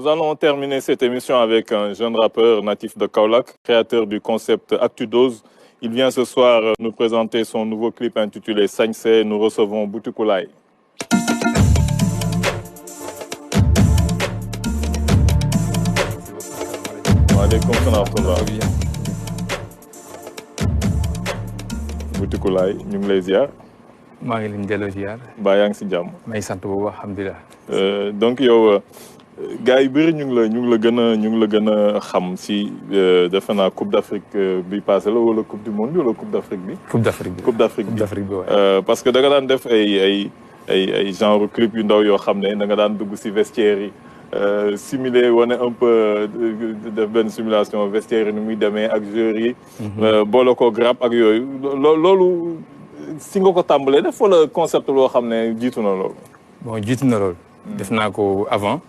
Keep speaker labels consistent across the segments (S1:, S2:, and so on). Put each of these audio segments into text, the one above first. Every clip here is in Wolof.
S1: Nous allons terminer cette émission avec un jeune rappeur natif de Kaolack, créateur du concept Actudose. Il vient ce soir nous présenter son nouveau clip intitulé Sañse. Nous recevons Bouticoulaye. Waaleykum salaam wa rahmatulah. Bouticoulaye ñu ngi lay ziar.
S2: maa ngi leen delloo ziar.
S1: Mbaa yaa ngi si jàmm.
S2: may sant bu baax alhamdulilah.
S1: Donc yow gars yu bëri ñu ngi la gën a xam si defe naa Coupe d'Afrique bi passé la wala Coupe du Monde wala Coupe d'Afrique bi.
S2: Coupe d'Afrique bi
S1: waaye. Parce que da nga daan def ay genre clip yu ndaw yoo xam ne da nga daan dugg si vestiaire yi. Simuler wane un peu def benn simulation vestiaire yi ni muy demee ak joueurs yi. boole ko rap ak yooyu loolu si nga ko tàmbalee def wala concept loo xam ne jiitu na loolu.
S2: bon jiitu na loolu. def naa ko avant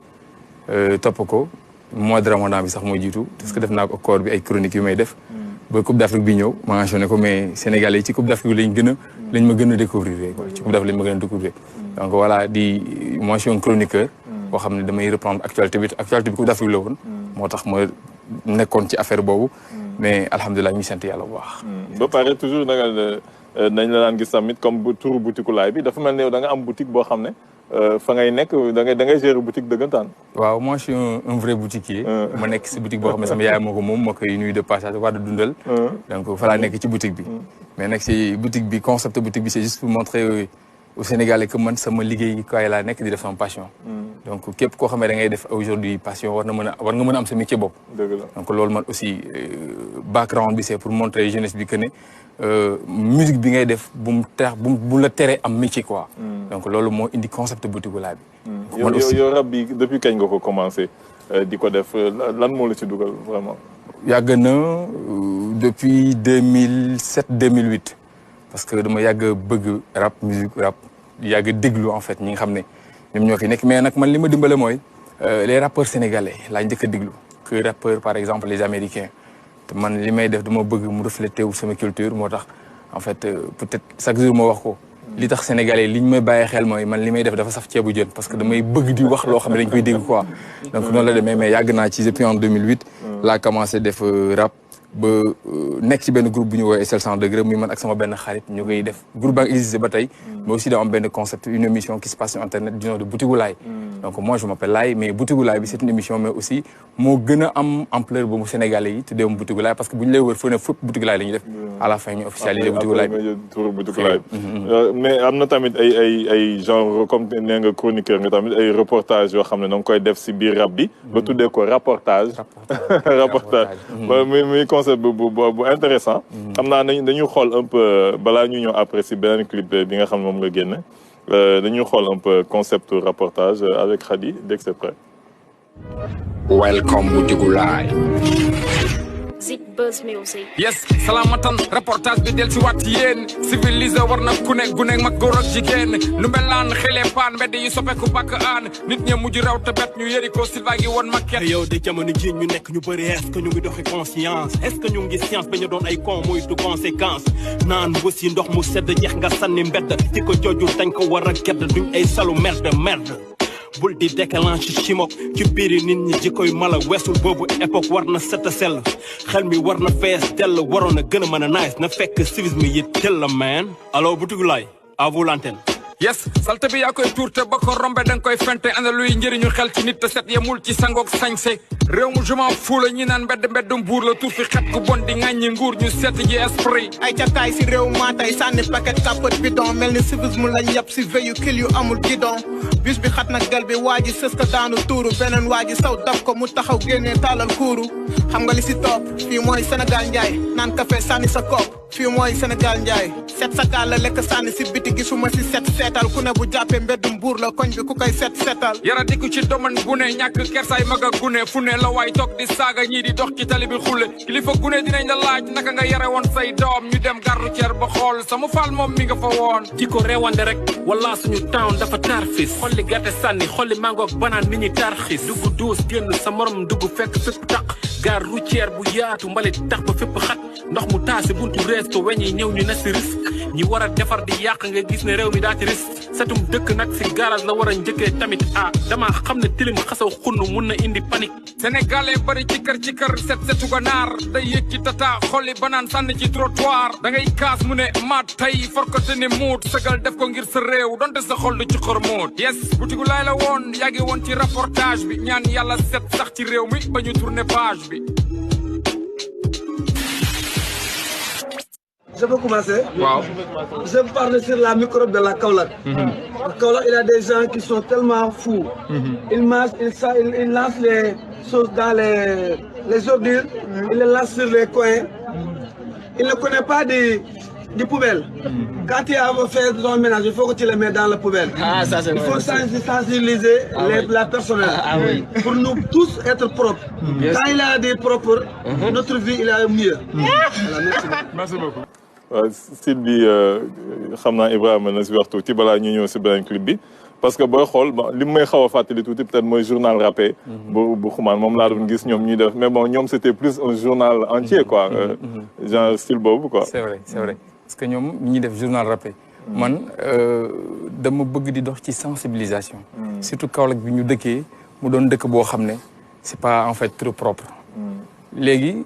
S2: topp ko mois de Ramadan bi sax moo jiitu parce que def naa ko koor bi ay chroniques yu may def. ba Coupe d'Afrique bi ñëw ma mentionné ko mais Sénégalais yi ci Coupe d'Afrique bi lañ ma gën a découvrir quoi ci Coupe d'Afrique lañ ma gën a découvrir. donc voilà moi je suis un chroniqueur. boo xam ne damay reprendre actualité bi Coupe d'Afrique la woon. moo tax ma nekkoon ci affaire boobu. mais alhamdulilah ñu sant yàlla bu baax.
S1: ba pare toujours nañ la daan gis tamit comme turu Bouticoulaye bi dafa mel ne da nga am boutique boo xam ne fa ngay nekk da ngay gérer boutique dëggantaan.
S2: waaw moi je suis un vrai boutiquier. ma nekk si boutique boo xam ne sama yaay moo ko moom ma koy nuyu de passage waa de dundal. donc fa laa nekk ci boutique bi. mais nag si boutique bi concept boutique bi c'est juste pour montrer au Sénégalais que man sama liggéey kaay laa nekk di def sama passion. donc képp koo xam ne da ngay def aujourd'hui passion war nga mën a am sa métier bopp.
S1: dëgg la
S2: donc loolu man aussi background bi c'est pour montrer jeunesse bi que ne musique bi ngay def bu la teree am métier quoi. donc loolu moo indi concept Bouticoulaye bi.
S1: man aussi yow rap bi depuis kañ nga ko commencé di ko def lan moo la ci dugal vraiment.
S2: yàgg na depuis 2007 2008 parce que dama yàgg bëgg rap musique rap yàgg déglu en fait ñi nga xam ne ñoom ñoo fi nekk mais nag man li ma dimbale mooy les rappeurs sénégalais laa njëkk a déglu que rappeurs par exemple les américains te man li may def dama bëgg mu refléter wu sama culture moo tax en fait peut-être chaque jour ma wax ko li tax sénégalais li ñu may bàyyi xel mooy man li may def dafa saf ceebu jën parce que damay bëgg di wax loo xam ne dañ koy dégg quoi donc noonu la demee mais yàgg naa ci depuis en 2008 laa commencé def rap ba nekk ci benn groupe bu ñu woowee SL 100 degré muy man ak sama benn xarit ñu koy def groupe ba nga existé ba tey mais aussi dama am benn concept une émission qui se passe sur internet du nom de Bouticoulaye donc moi je m'appelle Laye mais Bouticoulaye bi c'est une émission mais aussi moo gën a am ampleur ba mu Sénégalais yi tuddee mu Bouticoulaye parce que bu ñu lay wër foo ne fépp Bouticoulaye la ñuy def à la fin ñu officialisé Bouticoulaye
S1: mais am na tamit ay genre comme nee nga chroniqueur nga tamit ay reportage yoo xam ne da nga koy def si biir rap bi ba tuddee ko reportage muy concept bu intéressant xam naa dañuy xool un peu balaa ñu ñëw après si beneen clip bi nga xam ne moom nga génne dañuy xool un peu concept reportage avec Khady dès que c'est prêt.
S3: Welcome Bouticoulaye.
S4: Zik Buzz Music.
S5: Yes, salamatan reportage bi del ci wat yéen civilisé war na ku ne gune mag góor ak jigéen nu melaan xele paan mbedd yi soppeeku bakk aan nit ñe mujj raw te bet ñu yëri ko Silva gi woon maquette
S6: yow de jamono ji ñu nekk ñu bëri est-ce que ñu ngi doxi conscience est-ce que ñu ngi science ba ñu doon ay con moytu conséquence naan bës yi ndox mu sedd jeex nga sànni mbedd ci ko jooju dañ ko war a gedd duñ ay salu merde bul di déclenche chimok ci biiri nit ñi jikkoy mala weesul boobu époque war na set a sell xel mi war na fees dell waroon na gën a mën a nice na fekk civisme yi tel la man allo Bouticoulaye à vous l'antenne.
S5: yes salte bi yaa koy tuur te ba ko rombe danga koy fente ana luy njëriñu xel ci nit te set yemul ci sangoog sañse réew mu jumaa fuula ñi naan mbedd mbuur la tuur fi xet ku bon di ŋàññi nguur ñu seet ji esprit
S7: ay cakaay si réew maa tey sànni paquet kapot bidon mel ni civisme lañ yàpp si véhicule yu amul guidon bus bi xat na gal bi waa ji sës ka daanu tuuru beneen waa ji saw daf ko mu taxaw génnee taalal kuuru xam nga li si topp fii mooy Sénégal njaay naan café sànni sa kopp fii mooy Sénégal njaay set sa gaal la lekk sànni si biti gisuma si seetal ku ne bu jàppee mbeddum buur la koñ bi ku koy seetal
S5: yara diku ci domaine bu ne ñàkk kersaay mag a gune fu ne la waay toog di saaga ñii di dox ci tali bi xulle kilifa gune dinañ la laaj naka nga yare woon say doom ñu dem garru ceer ba xool sama faal moom mi nga fa woon
S8: di ko reewande rek wala suñu town dafa tarfis xolli gerte sànni xolli mangoog banaan nit ñi tarxis dugg duus génn sa morom dugg fekk fépp taq gare routière bu yaatu mbalit tax ba fépp xat ndox mu taase buntu resto weñ yi ñëw ñu ne si risque ñi war a defar di yàq nga gis ne réew mi daa ci risque setum dëkk nag si garage la war a njëkkee tamit dama xam ne tilim xasaw xunn mun na indi panique
S5: sénégalais bari ci kër setu ganaar day yëg ci tata xolli banaan sànni ci trottoir da ngay kaas mu ne maat tey forkote ne muut sëgal def ko ngir sa réew donte sa xol du ci xor muut yes butigu laay la woon yaa ngi woon ci reportage bi ñaan yàlla set sax ci réew mi ba ñu tourner page bi.
S3: Je peux commencer?
S5: Wow.
S3: Je vais parler sur la microbe de la Kaolack. Kaolack, il y a des gens qui sont tellement fous. Ils mangent, ils lancent les choses dans les ordures, ils les lancent sur les coins. Ils ne connaissent pas des poubelles. Quand tu as fait ton ménage, il faut que tu les mets dans la poubelle.
S9: Ah, ça c'est
S3: il faut sensibiliser la personnel. Pour nous tous être propres. Quand il a des propres, notre vie il est mieux. Voilà,
S5: merci beaucoup.
S1: Style bi xam naa Ibrahima na si wax tuuti balaa ñu ñëw si beneen clip bi parce que booy xool li may xaw a fàttali tuuti peut-être mooy journal rappé bu xumaan moom laa doon gis ñoom ñuy def mais bon ñoom c'était plus un journal entier quoi genre style boobu quoi.
S2: c'est vrai parce que ñoom ñuy def journal rappé man dama bëgg di dox ci sensibilisation surtout Kaolack bi ñu dëkkee mu doon dëkk boo xam ne c'est pas en fait trop propre léegi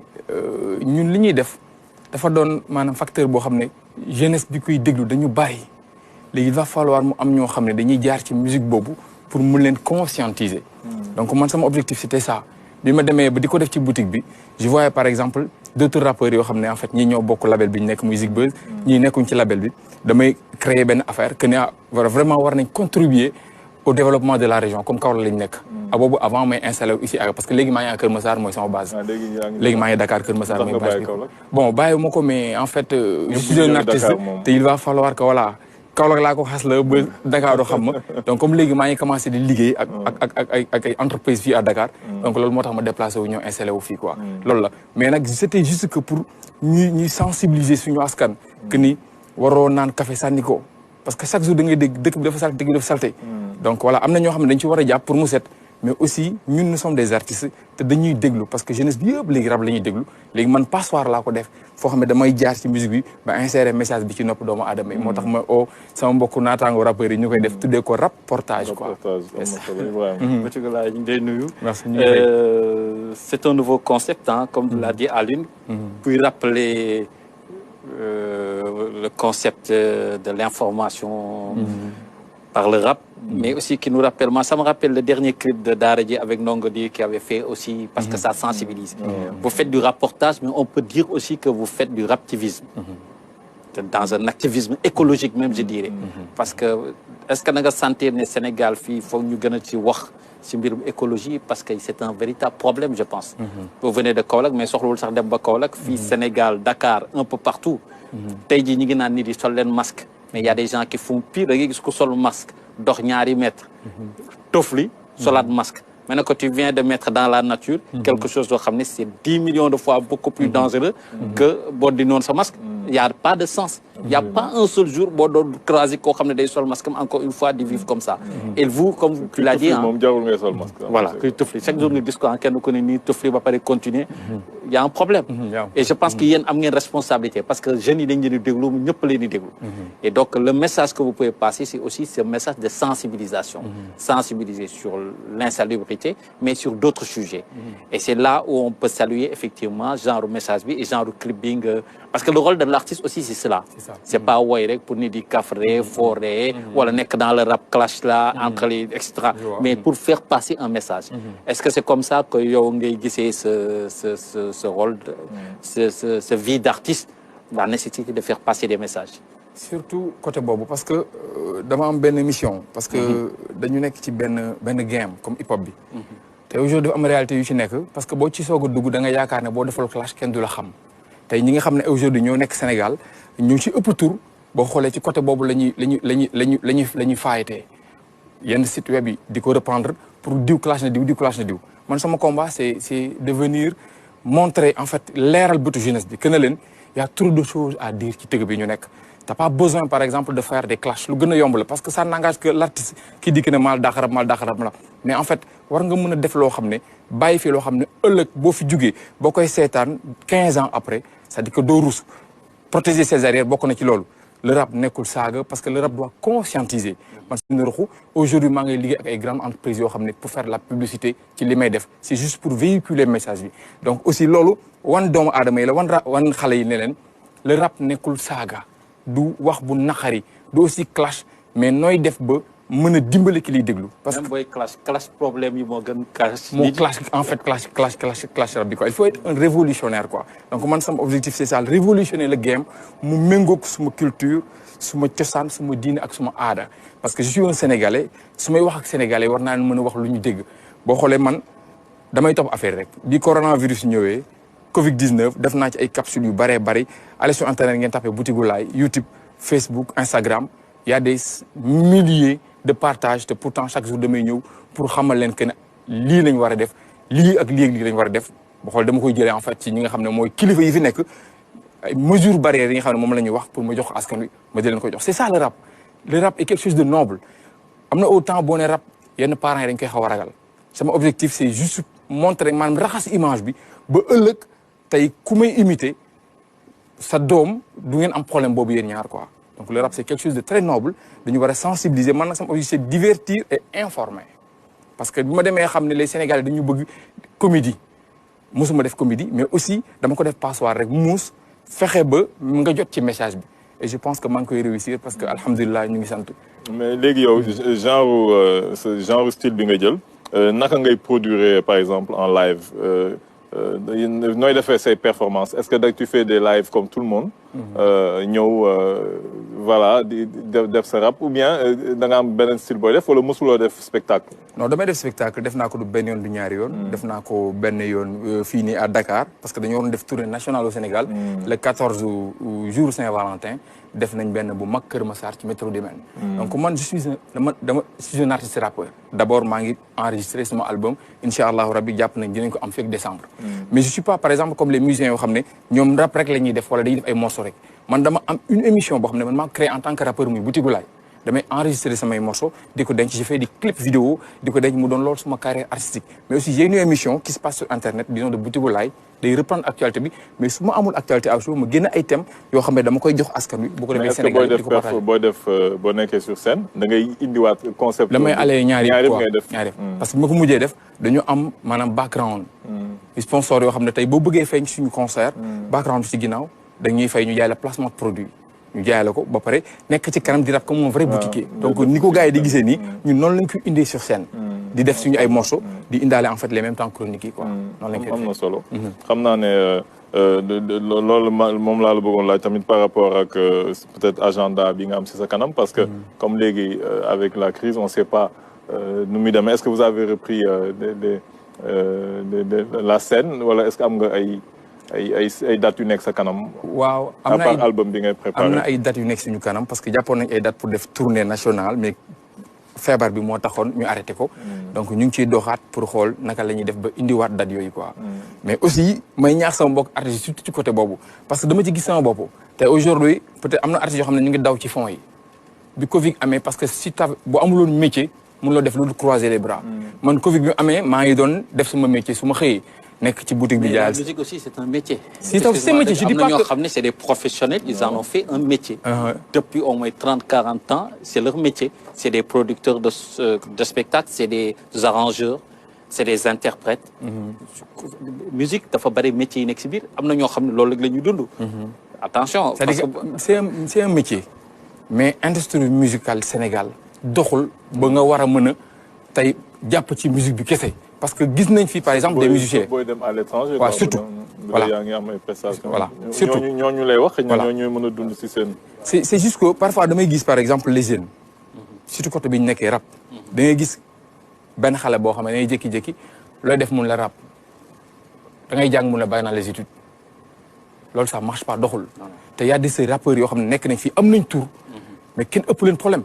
S2: ñun li ñuy def dafa doon maanaam facteur boo xam ne jeunesse bi koy déglu dañu bàyyi léegi il va falloir mu am ñoo xam ne dañuy jaar ci musique boobu pour mun leen conscientiser. donc man sama objectif c'était ça bi ma demee ba di ko def ci boutique bi je voyais par exemple d'autres rappeurs yoo xam ne en fait ñii ñoo bokk label bi ñu nekk muy Zik Buzz ñii nekkuñ ci label bi damay créer benn affaire que ne vraiment war nañ contribuer au développement de la région comme Kaolack lañ nekk. boobu avant may installé ici parce que léegi maa ngi à Kër Massar mooy sama base. léegi maa ngi Dakar Kër Massar mooy base bi. bon bàyyi ma ko mais en fait. je suis un artiste te il va falloir que voilà Kaolack laa ko xas la ba Dakar doo xam ma donc comme léegi maa ngi commencé di liggéey ak ay entreprises fii à Dakar. donc loolu moo tax ma déplacé wu ñëw installé wu fii quoi. loolu la mais nag c'était juste que pour ñuy sensibiliser suñu askan. que ni waroo naan café sànni ko parce que chaque jour da ngay dégg dëkk bi dafa salte dëkk bi dafa salte donc voilà am na ñoo xam ne dañ ci war a jàpp pour mu set mais aussi ñun nous sommes des artistes te dañuy déglu parce que jeunesse bi yëpp léegi rap la ñuy déglu léegi man passoire laa ko def foo xam ne damay jaar ci musique bi ba insérer message bi ci nopp doomu aadama yi moo tax ma sama mbokku naataango rappeurs yi ñu koy def tuddee ko reportage quoi.
S9: Monsieur Galaye ñu ngi lay nuyu.
S2: merci
S9: c'est un nouveau concept comme l'a dit Aline. pour rappeler le concept de l'information par le rap, mais aussi qui nous rappelle, moi ça me rappelle le dernier clip de Daradji avec Nongodi qui avait fait aussi, parce que ça sensibilise. Vous faites du rapportage, mais on peut dire aussi que vous faites du raptivisme. Dans un activisme écologique même, je dirais. Parce que, est-ce que vous sentez que le Sénégal, il faut que nous ayons ci mbirum écologie parce que c'est un véritable problème je pense. Vous venez de Kaolack mais soxlawul sax dem ba Kaolack fii Sénégal Dakar un peu partout. tey jii ñu ngi naan nit yi sol leen masque mais il y a des gens qui font pire da ngay gis ko sol masque dox ñaari mètres. tofli solaat masque. Maintenant que tu viens de mettre dans la nature quelque chose doo xam ne c'est 10 millions de fois beaucoup plus dangereux que boo di noonu sa masque. Il n'y a pas de sens. Il n'y a pas un seul jour où on croise comme des sol masque encore une fois de vivre comme ça. Et vous, comme tu l'as dit, voilà, chaque jour nous disons qu'on nous connaît ni tout va pas continuer. Il y a un problème. Et je pense qu'il y a une responsabilité parce que je n'ai pas. Et donc le message que vous pouvez passer, c'est aussi ce message de sensibilisation, sensibiliser sur l'insalubrité, mais sur d'autres sujets. Et c'est là où on peut saluer effectivement genre message et genre clipping. Parce que le rôle de l'artiste aussi, c'est cela. C'est pas ouais, pour nous dire café, forêt, ou aller dans le rap clash là, entre les etc. Mais pour faire passer un message. Est-ce que c'est comme ça que vous avez ce rôle, ce vie d'artiste, la nécessité de faire passer des messages?
S2: Surtout côté Bobo, parce que dans ma mission, parce que nous sommes dans une game comme hip-hop. Et aujourd'hui, en réalité, parce que si tu as un clash, tu ne sais tey ñi nga xam ne aujourd'hui ñoo nekk Sénégal ñu ci ëpp tur boo xoolee ci côté boobu la ñuy faayetee yenn site web yi di ko reprendre pour diw clash na diw man sama combat c'est de venir montrer en fait leeral bëtu jeunesse bi que ne leen y a trop de choses à dire ci tëgg bi ñu nekk t'as pas besoin par exemple de faire des clashs lu gën a yomb la parce que ça n'engage que l'artiste qui dit que ne mal dàq rap la mais en fait war nga mën a def loo xam ne bàyyi fi loo xam ne ëllëg boo fi jugee boo koy seetaan 15 ans après c'est-à-dire que doo rus protéger ses arrières bokk na ci loolu le rap nekkul saaga parce que le rap doit conscientiser man si Ruxu aujourd'hui maa ngi liggéey ak ay grandes entreprises yoo xam ne pour faire la publicité ci li may def c'est juste pour véhiculer message bi donc aussi loolu wan doomu aadama yi la wan xale yi ne leen le rap nekkul saaga du wax bu naqari du aussi clash mais nooy def ba mën a dimbali ki liy déglu.
S9: parce que même booy clash problème yi moo gën clash.
S2: moo clash en fait clash rap bi quoi il faut être un révolutionnaire quoi donc man sama objectif c'est ça révolutionner le game mu méngoog suma culture suma cosaan suma diine ak suma aada parce que je suis un sénégalais su may wax ak sénégalais war naa mën a wax lu ñu dégg boo xoolee man damay topp affaire rek bi coronavirus ñëwee Covid-19 def naa ci ay capsules yu bëree bëri allez sur internet ngeen tapé Boutique Laye YouTube Facebook Instagram il y a des milliers de partages te pourtant chaque jour damay ñëw pour xamal leen que ne lii lañ war a def lii ak lii lañ war a def boo xool dama koy jëlee en fait ci ñi nga xam ne mooy kilifa yi fi nekk ay mesures barrières yi nga xam ne moom la ñuy wax pour ma jox askan wi ma di leen koy jox c'est ça le rap est quelque chose de noble am na autant boo ne rap yenn parents yi dañ koy xaw a ragal sama objectif c'est juste montrer maanaam raxas image bi ba ëllëg tey ku may imiter sa doom du ngeen am problème boobu yéen ñaar quoi donc le rap c'est quelque chose de très noble dañu war a sensibiliser man nag sama objectif c'est divertir et informer parce que bi ma demee xam ne les Sénégalais dañu bëgg comédie musuma def comédie mais aussi dama ko def passoire rek muus fexe ba nga jot ci message bi et je pense que maa ngi koy réussir parce que alhamdulilah ñu ngi sant.
S1: mais léegi yow genre style bi nga jël naka ngay produire par exemple en live nooy defee say performances est-ce que tu fais des lives comme tout le monde. ñëw voilà di def sa rap ou bien da nga am beneen style booy def wala mosuloo def spectacle.
S2: non damay def spectacle def naa ko du benn yoon du ñaari yoon. def naa ko benn yoon fii nii à Dakar parce que dañoo waroon def tournée nationale au Sénégal. le 14 jour Saint-Valentin def nañ benn bu mag Kër Massar ci métro Dimène. donc man je suis un artiste rappeur. d'abord maa ngi enregistré sama album incha allahu rabbi jàpp nañ dinañ ko am fekk décembre. mais je suis pas par exemple comme les musiciens yoo xam ne ñoom rap rek la ñuy def wala dañuy def ay morceaux rek man dama am une émission boo xam ne man maa créé en tant que rappeur muy Boutique Laye damay enregistrer samay morceaux di ko denc je fais des clips vidéo di ko denc mu doon loolu suma carrière artistique mais aussi j'ai une émission qui se passe sur internet disons de Boutique Laye day reprendre actualité bi mais su ma amul actualité à jour ma génn ay thèmes yoo xam ne dama koy jox askan wi bu ko defee Sénégal di ko partager
S1: boo nekkee sur scène da ngay indiwaat concept
S2: damay aller ñaari parce que bi ma ko mujjee def dañu am maanaam background sponsor yoo xam ne tey boo bëggee feeñ suñu concert background bi ci ginnaaw dañuy fay ñu jaay la placement de produit ñu jaay la ko ba pare nekk ci kanam di rap comme un vrai boutiquier donc ni ko gars yi di gisee nii ñun noonu lañ koy indee sur scène di def suñu ay morceaux di indaale en fait les mêmes temps chroniques yi quoi noonu lañ koy
S1: am na solo xam naa ne loolu moom laa la bëggoon laaj tamit par rapport ak peut-être agenda bi nga am ci sa kanam parce que comme léegi avec la crise on sait pas nu muy demee est-ce que vous avez repris la scène wala est-ce que am nga ay dates yu nekk sa kanam.
S2: waaw
S1: am na ay album bi ngay préparé.
S2: am na ay dates yu nekk suñu kanam parce que jàppoon nañ ay dates pour def tournée nationale mais feebar bi moo taxoon ñu arrêté ko. donc ñu ngi ciy doxaat pour xool naka la ñuy def ba indiwaat dates yooyu quoi. mais aussi may ñaax sama mbokk artistes surtout ci côté boobu parce que dama ci gis sama bopp te aujourd'hui peut-être am na artistes yoo xam ne ñu ngi daw ci fonds yi bi Covid amee parce que si ta bu amuloon métier mënuloo def lu croiser les bras. man Covid bi amee maa ngi doon def sama métier su ma xëyee. nekk ci boutique bi jaay.
S9: la musique aussi c'est un métier.
S2: c'est un métier je dis pas que
S9: am na ñoo xam ne c'est des professionnels ils en ont fait un métier. depuis au moins 30-40 ans c'est leur métier. c'est des producteurs de spectacles c'est des arrangeurs c'est des interprètes. musique dafa bari métier yi nekk ci biir am na ñoo xam ne loolu la ñuy dund. attention parce que
S2: c'est un métier. mais industrie musicale Sénégal doxul ba nga war a mën a tey jàpp ci musique bi kese. parce que gis nañ fi par exemple des musiciens.
S1: booy dem à l'étranger.
S2: waaw surtout voilà
S1: yaa ngi am ay prestations.
S2: voilà surtout
S1: ñooñu lay wax. voilà ñooñu mën a dund ci seen.
S2: c'est juste que parfois damay gis par exemple les jeunes. surtout côté bi ñu nekkee rap. da ngay gis benn xale boo xam ne day jékki-jékki looy def mun la rap da ngay jàng mun la bàyyi naa les études loolu ça marche pas doxul. te y a des rappeurs yoo xam ne nekk nañ fii am nañ tour mais kenn ëpp leen problème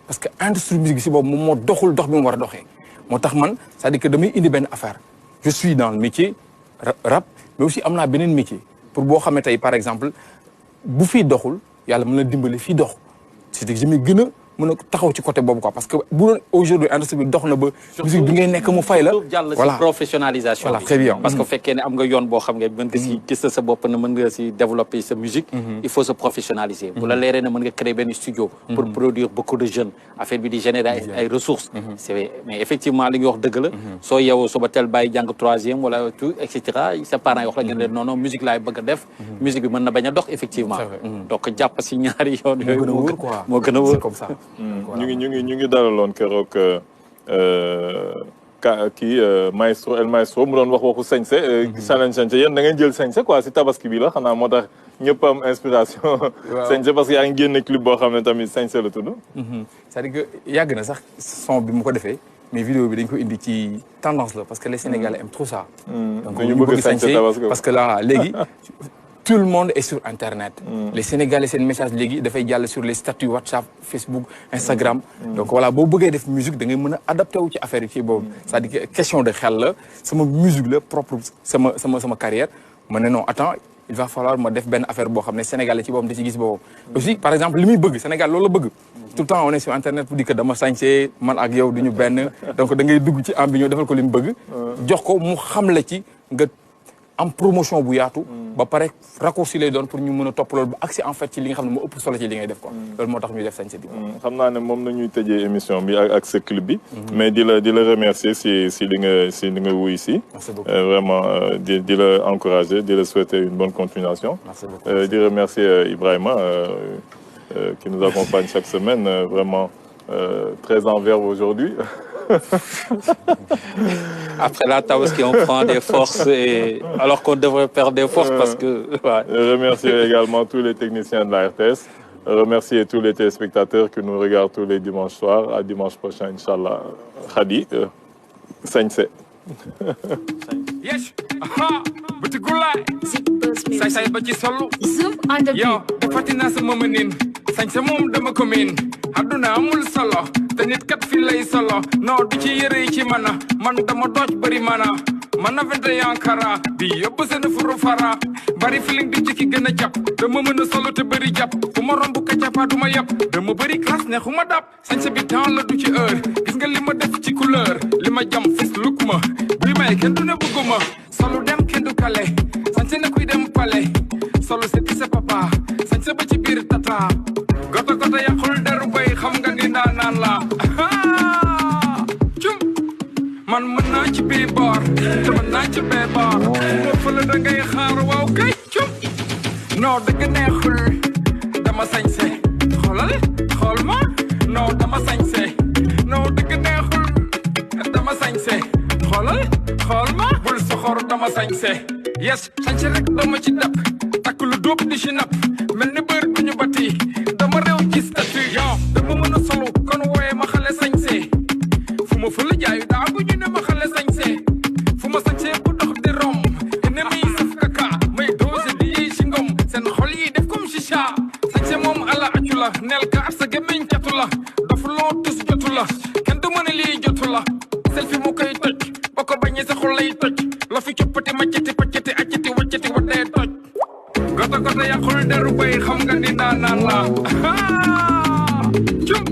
S2: parce que industrie musique bi ci boobu moom moo doxul dox bi mu war a doxee. moo tax man c'est-à-dire que damay indi benn affaire je suis dans le métier rap mais aussi am naa beneen métier pour boo xamee tey par exemple bu fii doxul yàlla mën na dimbali fii dox c'est-à-dire que jamais gën a mën a taxaw ci côté boobu quoi parce que bu doon aujourd'hui industrie bi dox na ba musique bi ngay nekk mu fay la
S9: voilà professionnalisation
S2: voilà très bien
S9: parce que fekkee ne am nga yoon boo xam nga mën nga si gis sa bopp na mën nga si développer sa musique il faut se professionnaliser bu la leeree na mën nga créer benn studio pour produire beaucoup de jeunes affaire bi di générer ay ressources c'est mais effectivement li nga wax dëgg la soo yeewoo suba tel bàyyi jàng troisième wala tout et cetera sa parents yi wax la ngeen leen non non musique laay bëgg a def musique bi mën na bañ a dox effectivement donc jàpp si ñaari yoon yooyu moo gën a wóor comme ça
S1: ñu ngi dalaloon keroog kii maestro El Maestro mu doon wax waxu sañse challenge sañse yéen da ngeen jël sañse quoi si tabaski bi la xanaa moo tax ñëpp am inspiration sañse parce que yaa ngi génne clip boo xam ne tamit sañse la tudd
S2: c'est-à-dire que yàgg na sax son bi mu ko defee mais vidéo bi dañ ko indi ci tendance la parce que les Sénégalais aiment trop ça donc ñu bëgg sañse parce que là léegi tout le monde est sur Internet. Les Sénégalais seen message léegi dafay jàll sur les statuts WhatsApp Facebook Instagram. donc voilà boo bëggee def musique da ngay mën a adapté wu ci affaire yi ci boobu. c'est-à-dire que question de xel la sama musique la propre sama carrière ma ne non attends il va falloir ma def benn affaire boo xam ne Sénégalais ci boppam da ci gis boppam. aussi par exemple li muy bëgg Sénégal loolu la bëgg. tout le temps on est sur Internet pour dire que dama sañse man ak yow du ñu benn donc da ngay dugg ci ambition defal ko li mu bëgg. jox ko mu xam la ci nga. am promotion bu yaatu ba pare raccourci lay doon pour ñu mën a topp loolu ba accès en fait ci li nga xam ne moo ëpp solo ci li ngay def quoi loolu moo tax ñuy def sañse bi
S1: xam naa ne moom na ñuy tëjee émission bi ak sa clip bi mais di la remercier si li nga wuy si vraiment di la encourager di la souhaiter une bonne continuation di remercier Ibrahima qui nous accompagne chaque semaine vraiment très en verve aujourd'hui.
S9: Après la tabaski, on prend des forces alors qu'on devrait perdre des forces parce que... Ouais.
S1: Remercier également tous les techniciens de la RTS. Remercier tous les téléspectateurs qui nous regardent tous les dimanches soirs. À dimanche prochain, Inch'Allah. Khadi, sañse.
S5: Yes, aha, butigulay. Say ba ci solo.
S4: Zoom on the
S5: Yo, defati naa sama mënin. Sañse moom dama ko miin. Àdduna amul solo. Te nit kat fi lay solo. Non du ci yëre yi ci mana. Man dama dooj bari mana. Mana 21 kara. Di yóbbu seen furu fara. Bari feeling di ci ki gën a jàpp. Dama mën a solo te bari jàpp. Fu ma romb ka jàppa du ma yàpp. Dama bari classe neexuma dab. Sañse bi temps la du ci heure. Gis nga li ma def ci couleur. Li ma jam fis look ma. Buy may kenn du ne bëgguma. Solo dem kenn du kale. Sañse na kuy dem pale. Solo seeti sa papa. Sañse ba ci biir tata. Goto goto yàqul deru bay xam nga ni ndaanaan la. Cum man mën naa ci bii boor. te mën naa ci bee boor. moo fële da ngay xaar waaw kay cum. non dëgg neexul. dama sañse. xoolal xool ma. non dama sañse. non dëgg neexul. dama sañse. xoolal xool ma. bul soxor dama sañse. yes sañse rek dama ci dab. takk lu dóob di ci napp. mel ni bër bu ñu bati. dama réew ci statut yow. dama mën a solo kon wooye ma xale sañse. fu ma fële jaayu daa bu ñu ne ma xale sañse. fu ma sañse bu dox di romb. ene mi saf kaka. may doose di yey si ngom. seen xol yi def comme chicha. sañse moom ala acu la. neel ka at sa gémmiñ catu la. dafa loo tus jotu la. kenn du mën a lii jotu la. selfie mu koy toj. ba ko bañee sa xol lay toj. la fi coppati maccati paccati accati waccati waddee toj. goto goto yàqul deru bay xam nga ni ndaanaan la. cum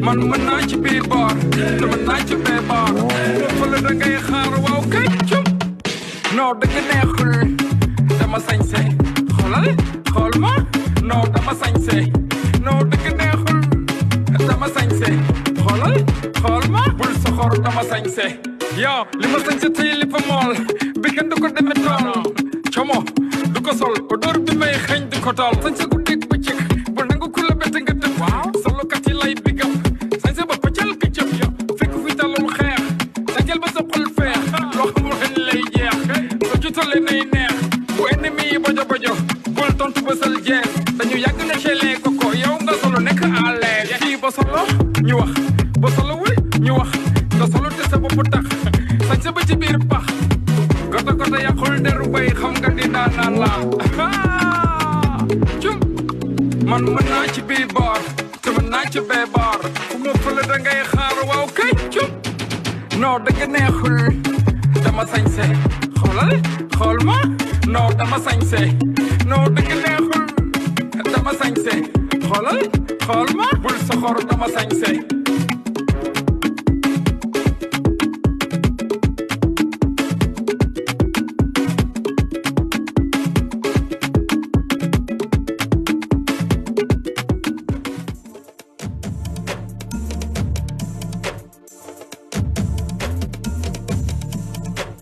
S5: man mën naa ci bii boor. te mën naa ci bee boor. moo fële da ngay xaar waaw kay cum. non dëgg neexul. dama sañse. xoolal xool ma. non dama sañse. non dëgg neexul. dama sañse. xoolal xool ma. bul soxor dama sañse. yo li ma sañse tey li fa mool. bi kenn du ko demee tool. como du ko sol odeur bi may xeeñ du ko tool. sañse gu dégg ba cëg. bu nangu ku la bett nga tëb. solo kat yi lay bigam. sañse ba paccal ka cëb. fekk fi talul xeex. sañsel ba sa xol feex. loo xamul xen lay jeex. soo ci tollee nay neex. bu ennemi yi bojo bojo. bul tontu ba sal jeex. dañu yàgg na cele koko. yow nga solo nekk à l'aise. kii ba solo ñu wax. ba solo wul ñu wax. nga solo te sa bopp tax. sañse ba ci biir pax. goto goto yàqul deru bay xam nga ni ndaanaan la. cum man mën naa ci bii boor. te mën naa ci bee boor. fu ma fële da ngay xaar waaw kay cum. non dëgg neexul. dama sañse. xoolal xool ma. non dama sañse. non dëgg neexul. dama dama sañse xoolal xool ma bul soxor dama sañse